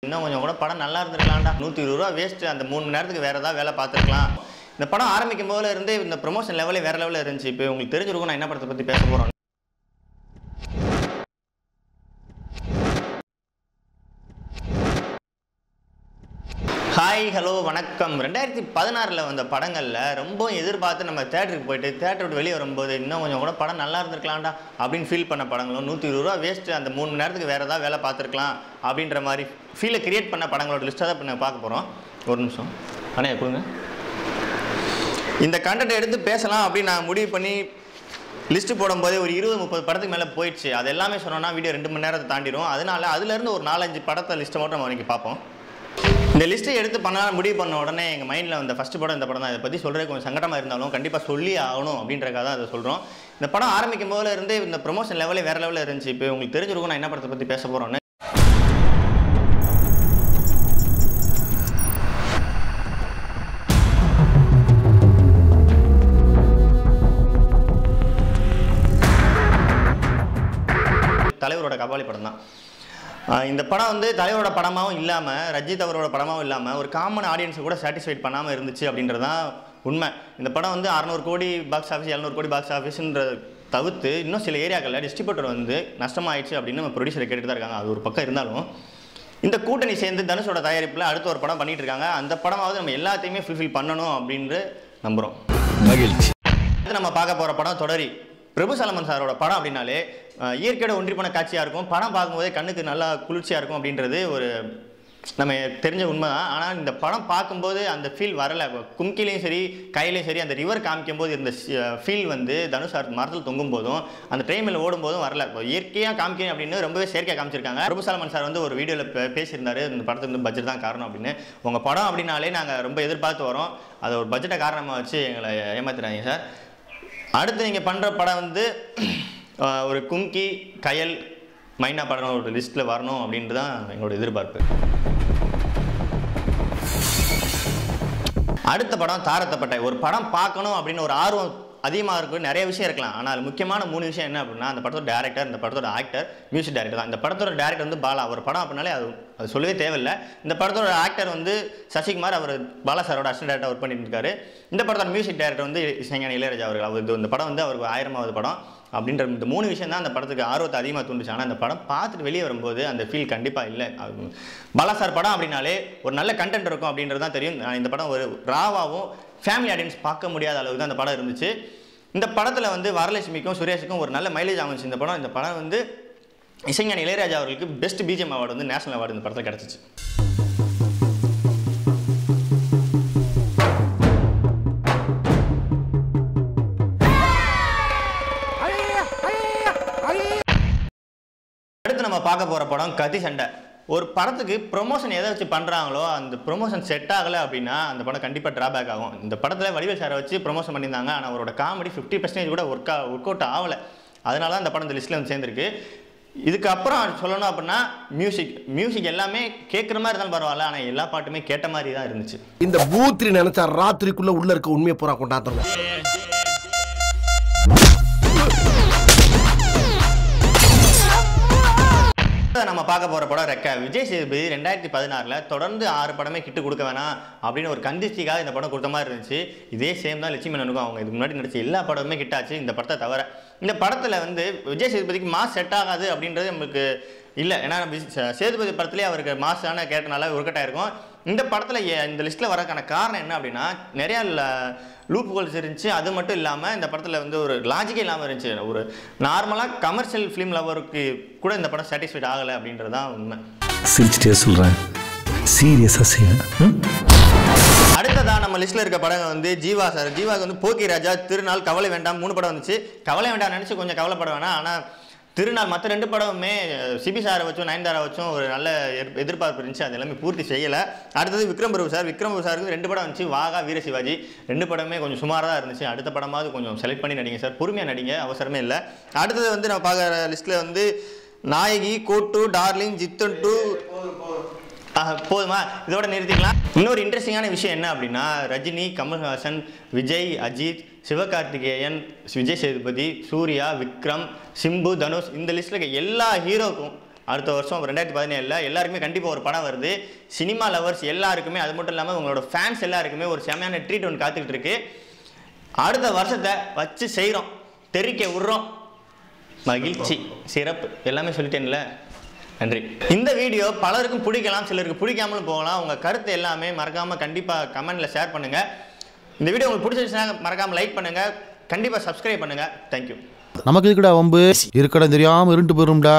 இன்னும் கொஞ்சம் கூட படம் நல்லா இருந்திருக்கலாம்டா. 120 ரூபா வேஸ்ட். அந்த 3 மணி நேரத்துக்கு வேற ஏதாவது வேலை பார்த்துருக்கலாம். இந்த படம் ஆரம்பிக்கும் போதுல இருந்தே இந்த ப்ரொமோஷன் லெவலே வேற லெவலில் இருந்துச்சு. இப்போ உங்களுக்கு தெரிஞ்சிருக்கும் நான் என்ன படத்தை பற்றி பேச போகிறோம். ஹாய் ஹலோ வணக்கம். 2016 வந்த படங்களில் ரொம்ப எதிர்பார்த்து நம்ம தேட்டருக்கு போயிட்டு தேட்டர் விட்டு வெளியே வரும்போது இன்னும் கொஞ்சம் கூட படம் நல்லா இருந்திருக்கலாம்டா அப்படின்னு ஃபீல் பண்ண படங்களும் 120 ரூபா வேஸ்ட்டு. அந்த 3 மணி நேரத்துக்கு வேறு ஏதாவது வேலை பார்த்துருக்கலாம் அப்படின்ற மாதிரி ஃபீலை கிரியேட் பண்ண படங்களோட லிஸ்ட்டாக தான் இப்போ நான் பார்க்க போகிறோம். ஒரு நிமிஷம் அண்ணே கொடுங்க. இந்த கண்டென்ட் எடுத்து பேசலாம் அப்படின்னு நான் முடிவு பண்ணி லிஸ்ட்டு போடும்போதே ஒரு 20-30 படத்துக்கு மேலே போயிடுச்சு. அது எல்லாமே சொன்னோன்னா வீடியோ 2 மணி நேரத்தை தாண்டிடும். அதனால அதுலேருந்து ஒரு 4-5 படத்தை லிஸ்ட்டை மட்டும் நம்ம இன்றைக்கி பார்ப்போம். இந்த லிஸ்ட்டை எடுத்து பண்ணலாம் முடிவு பண்ண உடனே எங்கள் மைண்டில் வந்த ஃபஸ்ட்டு படம் இந்த படம் தான். இதை பற்றி சொல்கிறது கொஞ்சம் சங்கடமாக இருந்தாலும் கண்டிப்பாக சொல்லி ஆகணும் அப்படின்றக்காக தான் அதை சொல்கிறோம். இந்த படம் ஆரம்பிக்கும் போதுல இருந்தே இந்த ப்ரொமோஷன் லெவலே வேறு லெவலில் இருந்துச்சு. இப்போ உங்களுக்கு தெரிஞ்சிருக்கும் நான் என்ன படத்தை பற்றி பேச போகிறோன்னு. தலைவரோட கபாலி படம் தான். இந்த படம் வந்து தலைவரோட படமாகவும் இல்லாமல் ரஜித் அவரோட படமாகவும் இல்லாமல் ஒரு காமன் ஆடியன்ஸை கூட சாட்டிஸ்ஃபைட் பண்ணாமல் இருந்துச்சு அப்படின்றது தான் உண்மை. இந்த படம் வந்து 600 கோடி பாக்ஸ் ஆஃபீஸ் 700 கோடி பாக்ஸ் ஆஃபீஸ்ன்ற தவிர்த்து இன்னும் சில ஏரியாக்களில் டிஸ்ட்ரிபியூட்டர் வந்து நஷ்டமாயிடுச்சு அப்படின்னு நம்ம ப்ரொடியூசரை கேட்டுட்டு தான் இருக்காங்க. அது ஒரு பக்கம் இருந்தாலும் இந்த கூட்டணி சேர்ந்து தனுஷோட தயாரிப்பில் அடுத்த ஒரு படம் பண்ணிட்டு இருக்காங்க. அந்த படமாவது நம்ம எல்லாத்தையுமே ஃபுல்ஃபில் பண்ணணும் அப்படின்னு நம்புகிறோம். மகிழ்ச்சி. நம்ம பார்க்க போகிற படம் தொடரி. பிரபு சலமன் சாரோட படம் அப்படின்னாலே இயற்கையோட ஒன்றி போன காட்சியாக இருக்கும். படம் பார்க்கும்போதே கண்ணுக்கு நல்லா குளிர்ச்சியாக இருக்கும் அப்படின்றது ஒரு நம்ம தெரிஞ்ச உண்மை தான். ஆனால் இந்த படம் பார்க்கும்போது அந்த ஃபீல் வரலை. கும்கிலையும் சரி கையிலையும் சரி அந்த ரிவர் காமிக்கும் போது இந்த ஃபீல் வந்து தனுஷ் மரத்தில் தொங்கும் போதும் அந்த ட்ரெயினில் ஓடும் போதும் வரல. இப்போ இயற்கையாக காமிக்கணும் அப்படின்னு ரொம்பவே செயற்கையாக காமிச்சிருக்காங்க. பிரபு சலமன் சார் வந்து ஒரு வீடியோவில் பேசியிருந்தாரு, இந்த படத்துக்கு வந்து பட்ஜெட் தான் காரணம் அப்படின்னு. உங்கள் படம் அப்படின்னாலே நாங்கள் ரொம்ப எதிர்பார்த்து வரோம், அதை ஒரு பட்ஜெட்டை காரணமாக வச்சு எங்களை ஏமாத்துறாங்க சார். அடுத்து நீங்கள் பண்ணுற படம் வந்து ஒரு கும்கி கயல் மைனா படம் ஒரு லிஸ்ட்டில் வரணும் அப்படின்ட்டு தான் எங்களோட எதிர்பார்ப்பு. அடுத்த படம் தாரத்தப்பட்டை. ஒரு படம் பார்க்கணும் அப்படின்னு ஒரு ஆர்வம் அதிகமாக இருக்கும். நிறைய விஷயம் இருக்கலாம், ஆனால் முக்கியமான 3 விஷயம் என்ன அப்படின்னா அந்த படத்தோட டேரக்டர், இந்த படத்தோட ஆக்டர், மியூசிக் டைரக்டர் தான். இந்த படத்தோட டேரக்டர் வந்து பாலா. ஒரு படம் அப்படின்னாலே அது சொல்லவே தேவையில்லை. இந்த படத்தோட ஆக்டர் வந்து சசிகுமார், அவர் பாலா சாரோட அசிஸ்டன்ட் டேரக்டர் ஒர்க் பண்ணிட்டு இருக்காரு. இந்த படத்தோட மியூசிக் டைரக்டர் வந்து இசைஞானி இளையராஜா அவர்கள். அவர் இந்த படம் வந்து அவருக்கு 1000வது படம் அப்படின்ற இந்த 3 விஷயம் தான் அந்த படத்துக்கு ஆர்வத்தை அதிகமாக தூண்டுச்சு. ஆனால் அந்த படம் பார்த்துட்டு வெளியே வரும்போது அந்த ஃபீல் கண்டிப்பாக இல்லை. பாலா சார் படம் அப்படின்னாலே ஒரு நல்ல கண்டென்ட் இருக்கும் அப்படின்றது தான் தெரியும். இந்த படம் ஒரு ராவாகவும் ஃபேமிலி ஆடியன்ஸ் பார்க்க முடியாத அளவுக்கு தான் அந்த படம் இருந்துச்சு. இந்த படத்தில் வந்து வரலட்சுமிக்கும் சுரேஷுக்கும் ஒரு நல்ல மைலேஜ் ஆகிச்சு. இந்த படம் வந்து இசைஞானி இளையராஜா அவர்களுக்கு பெஸ்ட் பிஜிஎம் அவார்டு வந்து நேஷனல் அவார்டு இந்த படத்தில் கிடச்சிச்சு. அடுத்து நம்ம பார்க்க போகிற படம் கத்தி சண்டை. ஒரு படத்துக்கு ப்ரொமோஷன் எதை வச்சு பண்ணுறாங்களோ அந்த ப்ரொமோஷன் செட் ஆகலை அப்படின்னா அந்த படம் கண்டிப்பாக ட்ராபேக் ஆகும். இந்த படத்தில் வடிவேல் சாரை வச்சு ப்ரொமோஷன் பண்ணியிருந்தாங்க, ஆனால் அவரோட காமெடி 50% கூட ஒர்க் அவுட் ஆகலை. அதனால தான் இந்த படம் இந்த லிஸ்ட்டில் வந்து சேர்ந்துருக்கு. இதுக்கப்புறம் சொல்லணும் அப்படின்னா மியூசிக் எல்லாமே கேட்குற மாதிரி இருந்தாலும் பரவாயில்ல, ஆனால் எல்லா பாட்டுமே கேட்ட மாதிரி தான் இருந்துச்சு. இந்த பூத்ரி நினைச்சா ராத்திரிக்குள்ளே உள்ளே இருக்க உண்மையை பூரா கொண்டாடுறோம். நம்ம பார்க்க போகிற படம் ரெக்க. விஜய் சேதுபதி 2016 தொடர்ந்து 6 படமே கிட்டு கொடுக்க வேணாம் அப்படின்னு ஒரு கண்டிஸ்டிக்காக இந்த படம் கொடுத்த மாதிரி இருந்துச்சு. இதே சேம் தான் லட்சுமி மேனனுக்கும். அவங்க இதுக்கு முன்னாடி நடிச்ச எல்லா படமுமே கிட்டாச்சு, இந்த படத்தை தவிர. இந்த படத்தில் வந்து விஜய் சேதுபதிக்கு மாஸ் செட் ஆகாது அப்படின்றது நம்மளுக்கு இல்லை. ஏன்னா சேதுபதி படத்துலேயே அவருக்கு மாஸான கேரக்டர்னால ஒர்க் ஆகிருக்கும். இந்த படத்தில் இந்த லிஸ்ட்டில் வரக்கான காரணம் என்ன அப்படின்னா நிறையா லூப் ஹோல்ஸ் இருந்துச்சு. அது மட்டும் இல்லாமல் இந்த படத்தில் வந்து ஒரு லாஜிக்கே இல்லாமல் இருந்துச்சு. ஒரு நார்மலாக கமர்ஷியல் ஃபிலிம் லவருக்கு கூட இந்த படம் சாட்டிஸ்ஃபைட் ஆகலை அப்படின்றது தான் உண்மை. சிரிச்சிட்டே சொல்கிறேன், சீரியஸாக செய்ய. அடுத்ததான் நம்ம லிஸ்ட்டில் இருக்க படம் வந்து ஜீவா சார். ஜீவாவுக்கு வந்து போக்கி ராஜா, திருநாள், கவலை வேண்டாம் 3 படம் வந்துச்சு. கவலை வேண்டாம் நினச்சி கொஞ்சம் கவலைப்பட வேணாம். ஆனால் திருநாள் மற்ற 2 படமுமே சிபி சாரை வச்சும் நயன்தாரா வச்சும் ஒரு நல்ல எதிர்பார்ப்பு இருந்துச்சு. அது எல்லாமே பூர்த்தி செய்யலை. அடுத்தது விக்ரம் பிரபு சாருக்கு 2 படம் வந்துச்சு, வாகா, வீர சிவாஜி. 2 படமே கொஞ்சம் சுமாராக தான் இருந்துச்சு. அடுத்த படமாவது கொஞ்சம் செலக்ட் பண்ணி நடிங்க சார், பொறுமையாக நடிங்க, அவசரமே இல்லை. அடுத்தது வந்து நம்ம பார்க்குற லிஸ்ட்டில் வந்து நாயகி, கோட்டு, டார்லிங், ஜித்தன் 2 போதுமா, இதோட நிறுத்திக்கலாம். இன்னொரு இன்ட்ரெஸ்டிங்கான விஷயம் என்ன அப்படின்னா ரஜினி, கமல்ஹாசன், விஜய், அஜித், சிவகார்த்திகேயன், விஜய் சேதுபதி, சூர்யா, விக்ரம், சிம்பு, தனுஷ் இந்த லிஸ்ட்டில் இருக்க எல்லா ஹீரோக்கும் அடுத்த வருஷம் 2017 எல்லாருக்குமே கண்டிப்பாக ஒரு படம் வருது. சினிமா லவர்ஸ் எல்லாருக்குமே, அது மட்டும் இல்லாமல் உங்களோட ஃபேன்ஸ் எல்லாருக்குமே ஒரு செமையான ட்ரீட் ஒன்று காத்துக்கிட்டு இருக்கு. அடுத்த வருஷத்தை வச்சு செய்கிறோம், தெரிக்க விடுறோம். மகிழ்ச்சி, சிறப்பு, எல்லாமே சொல்லிட்டேன்ல. நன்றி. இந்த வீடியோ பலருக்கும் பிடிக்கலாம், சிலருக்கு பிடிக்காமலும் போகலாம். உங்கள் கருத்து எல்லாமே மறக்காமல் கண்டிப்பாக கமெண்ட்டில் ஷேர் பண்ணுங்கள். இந்த வீடியோ உங்களுக்கு பிடிச்சிருச்சுன்னா மறக்காமல் லைக் பண்ணுங்கள், கண்டிப்பாக சப்ஸ்கிரைப் பண்ணுங்கள். தேங்க்யூ. நமக்கு இருக்கடா வம்பு, இருக்கடம் தெரியாமல் இருண்டு போயிரும்டா.